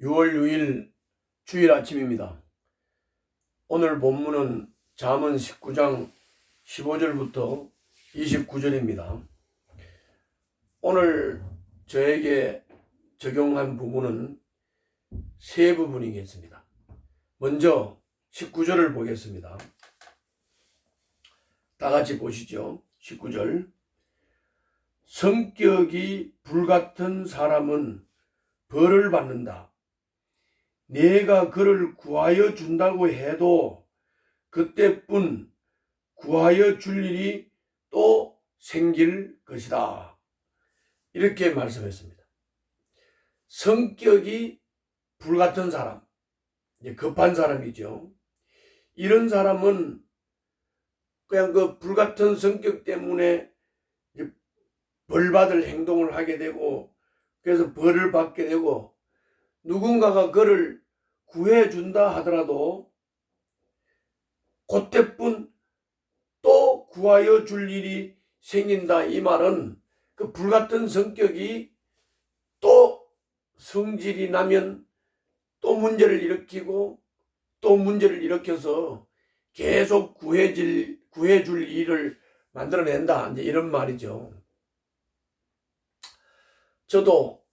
6월 6일 주일 아침입니다. 오늘 본문은 잠언 19장 15절부터 29절입니다. 오늘 저에게 적용한 부분은 세 부분이겠습니다. 먼저 19절을 보겠습니다. 다 같이 보시죠. 19절. 성격이 불같은 사람은 벌을 받는다. 내가 그를 구하여 준다고 해도 그때뿐 구하여 줄 일이 또 생길 것이다. 이렇게 말씀했습니다. 성격이 불같은 사람, 급한 사람이죠. 이런 사람은 그냥 그 불같은 성격 때문에 벌받을 행동을 하게 되고, 그래서 벌을 받게 되고, 누군가가 그를 구해준다 하더라도 그때뿐 또 구하여 줄 일이 생긴다. 이 말은 그 불같은 성격이 또 성질이 나면 또 문제를 일으키고 또 문제를 일으켜서 계속 구해줄 일을 만들어낸다. 이제 이런 말이죠. 저도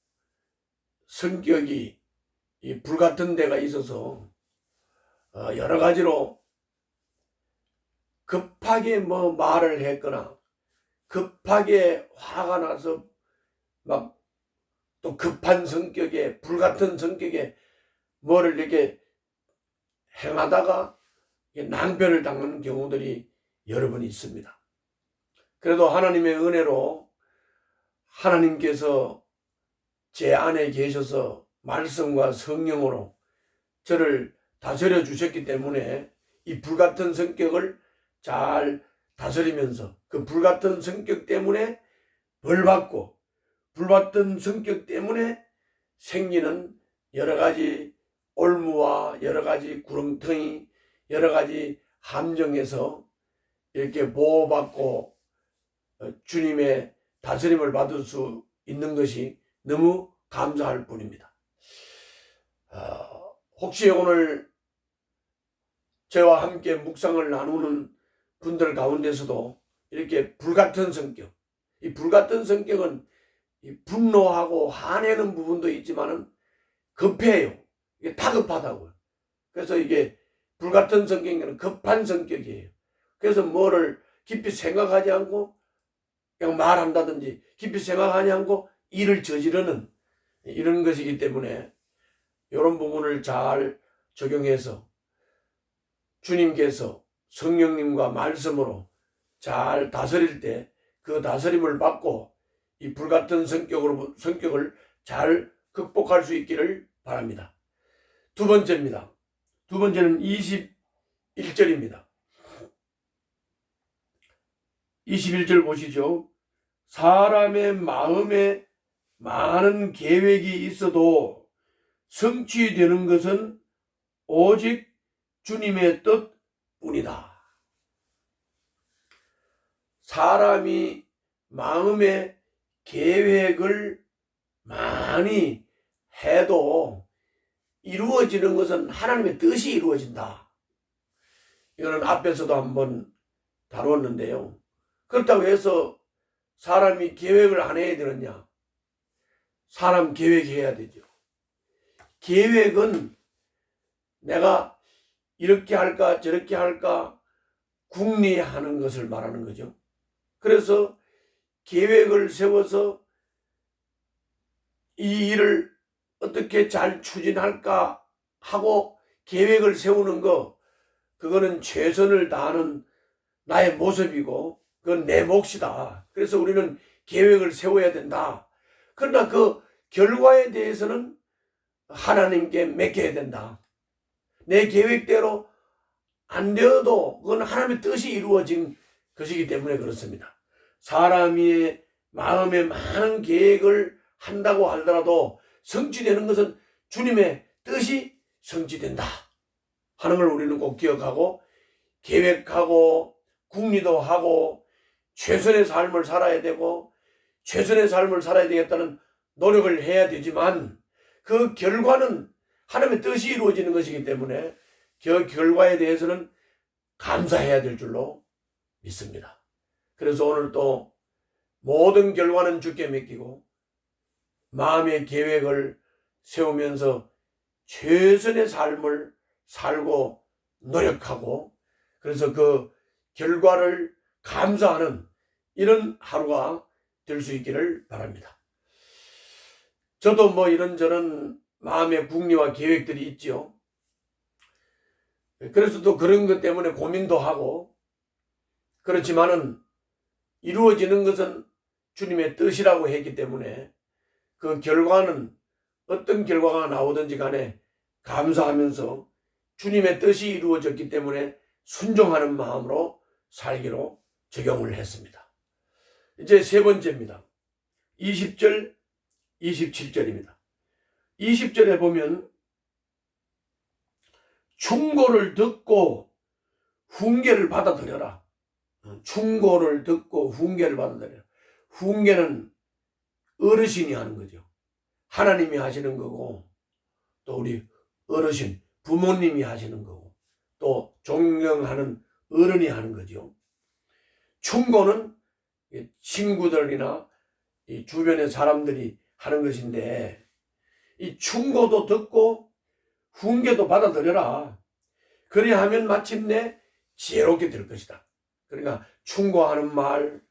성격이 이 불같은 데가 있어서 여러 가지로 급하게 말을 했거나 급하게 화가 나서 막 또 급한 성격에 불같은 성격에 뭐를 이렇게 행하다가 낭패를 당하는 경우들이 여러 번 있습니다. 그래도 하나님의 은혜로 하나님께서 제 안에 계셔서 말씀과 성령으로 저를 다스려 주셨기 때문에 이 불같은 성격을 잘 다스리면서 그 불같은 성격 때문에 벌받고 불같은 성격 때문에 생기는 여러 가지 올무와 여러 가지 구렁텅이 여러 가지 함정에서 이렇게 보호받고 주님의 다스림을 받을 수 있는 것이 너무 감사할 뿐입니다. 혹시 오늘 저와 함께 묵상을 나누는 분들 가운데서도 이렇게 불같은 성격, 이 불같은 성격은 분노하고 화내는 부분도 있지만은 급해요. 이게 다급하다고요. 그래서 이게 불같은 성격은 급한 성격이에요. 그래서 뭐를 깊이 생각하지 않고 그냥 말한다든지 깊이 생각하지 않고 일을 저지르는 이런 것이기 때문에 이런 부분을 잘 적용해서 주님께서 성령님과 말씀으로 잘 다스릴 때 그 다스림을 받고 이 불같은 성격을 잘 극복할 수 있기를 바랍니다. 두 번째입니다. 두 번째는 21절입니다. 21절 보시죠. 사람의 마음에 많은 계획이 있어도 성취되는 것은 오직 주님의 뜻뿐이다. 사람이 마음에 계획을 많이 해도 이루어지는 것은 하나님의 뜻이 이루어진다. 이거는 앞에서도 한번 다루었는데요. 그렇다고 해서 사람이 계획을 안 해야 되느냐? 사람 계획해야 되죠. 계획은 내가 이렇게 할까 저렇게 할까 궁리하는 것을 말하는 거죠. 그래서 계획을 세워서 이 일을 어떻게 잘 추진할까 하고 계획을 세우는 거, 그거는 최선을 다하는 나의 모습이고 그건 내 몫이다. 그래서 우리는 계획을 세워야 된다. 그러나 그 결과에 대해서는 하나님께 맡겨야 된다. 내 계획대로 안 되어도 그건 하나님의 뜻이 이루어진 것이기 때문에 그렇습니다. 사람이 마음에 많은 계획을 한다고 하더라도 성취되는 것은 주님의 뜻이 성취된다 하는 걸 우리는 꼭 기억하고 계획하고 궁리도 하고 최선의 삶을 살아야 되고 최선의 삶을 살아야 되겠다는 노력을 해야 되지만 그 결과는 하나님의 뜻이 이루어지는 것이기 때문에 그 결과에 대해서는 감사해야 될 줄로 믿습니다. 그래서 오늘 또 모든 결과는 주께 맡기고 마음의 계획을 세우면서 최선의 삶을 살고 노력하고 그래서 그 결과를 감사하는 이런 하루가 될 수 있기를 바랍니다. 저도 뭐 이런저런 마음의 궁리와 계획들이 있지요. 그래서 또 그런 것 때문에 고민도 하고 그렇지만은 이루어지는 것은 주님의 뜻이라고 했기 때문에 그 결과는 어떤 결과가 나오든지 간에 감사하면서 주님의 뜻이 이루어졌기 때문에 순종하는 마음으로 살기로 적용을 했습니다. 이제 세 번째입니다. 20절, 27절입니다. 20절에 보면 충고를 듣고 훈계를 받아들여라. 충고를 듣고 훈계를 받아들여라. 훈계는 어르신이 하는 거죠. 하나님이 하시는 거고 또 우리 어르신, 부모님이 하시는 거고 또 존경하는 어른이 하는 거죠. 충고는 친구들이나 이 주변의 사람들이 하는 것인데 이 충고도 듣고 훈계도 받아들여라. 그래야 하면 마침내 지혜롭게 될 것이다. 그러니까 충고하는 말,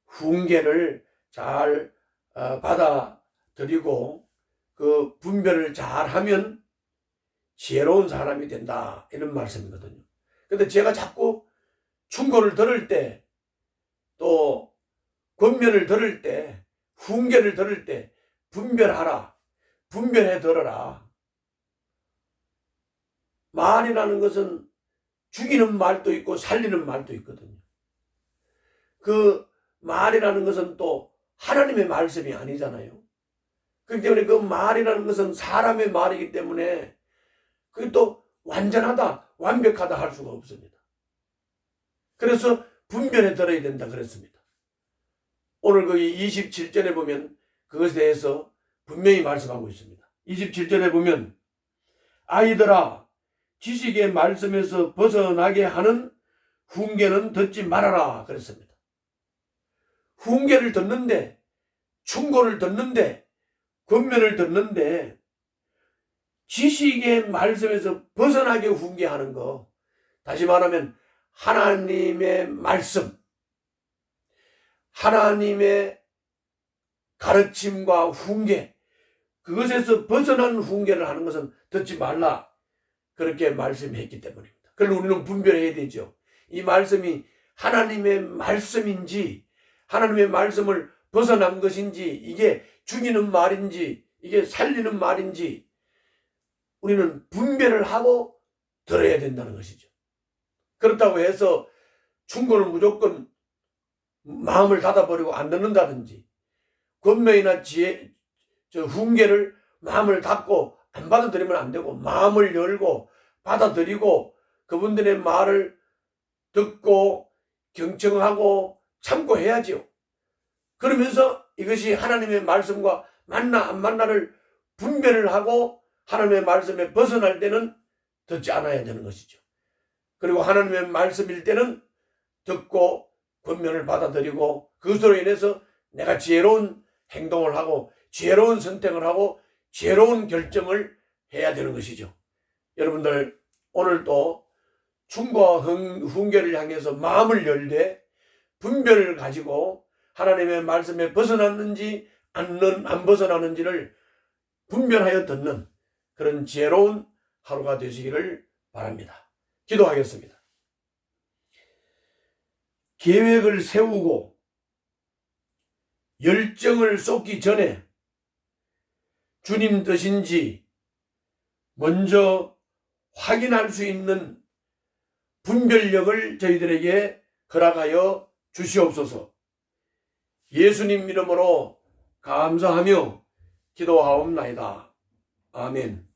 훈계를 잘 받아들이고 그 분별을 잘 하면 지혜로운 사람이 된다. 이런 말씀이거든요. 근데 제가 자꾸 충고를 들을 때 또 권면을 들을 때 훈계를 들을 때 분별하라. 분별해 들어라. 말이라는 것은 죽이는 말도 있고 살리는 말도 있거든요. 그 말이라는 것은 또 하나님의 말씀이 아니잖아요. 그렇기 때문에 그 말이라는 것은 사람의 말이기 때문에 그게 또 완전하다, 완벽하다 할 수가 없습니다. 그래서 분별해 들어야 된다 그랬습니다. 오늘 그 27절에 보면 그것에 대해서 분명히 말씀하고 있습니다. 27절에 보면 아이들아 지식의 말씀에서 벗어나게 하는 훈계는 듣지 말아라 그랬습니다. 훈계를 듣는데 충고를 듣는데 권면을 듣는데 지식의 말씀에서 벗어나게 훈계하는 거, 다시 말하면 하나님의 말씀, 하나님의 가르침과 훈계, 그것에서 벗어난 훈계를 하는 것은 듣지 말라 그렇게 말씀했기 때문입니다. 그걸 우리는 분별해야 되죠. 이 말씀이 하나님의 말씀인지 하나님의 말씀을 벗어난 것인지 이게 죽이는 말인지 이게 살리는 말인지 우리는 분별을 하고 들어야 된다는 것이죠. 그렇다고 해서 충고를 무조건 마음을 닫아버리고 안 듣는다든지 권면이나 지혜, 훈계를 마음을 닫고 안 받아들이면 안 되고 마음을 열고 받아들이고 그분들의 말을 듣고 경청하고 참고해야지요. 그러면서 이것이 하나님의 말씀과 맞나 안 맞나를 분별을 하고 하나님의 말씀에 벗어날 때는 듣지 않아야 되는 것이죠. 그리고 하나님의 말씀일 때는 듣고 권면을 받아들이고 그것으로 인해서 내가 지혜로운 행동을 하고 지혜로운 선택을 하고 지혜로운 결정을 해야 되는 것이죠. 여러분들 오늘도 충고와 훈계를 향해서 마음을 열되 분별을 가지고 하나님의 말씀에 벗어났는지 안 벗어나는지를 분별하여 듣는 그런 지혜로운 하루가 되시기를 바랍니다. 기도하겠습니다. 계획을 세우고 열정을 쏟기 전에 주님 뜻인지 먼저 확인할 수 있는 분별력을 저희들에게 허락하여 주시옵소서. 예수님 이름으로 감사하며 기도하옵나이다. 아멘.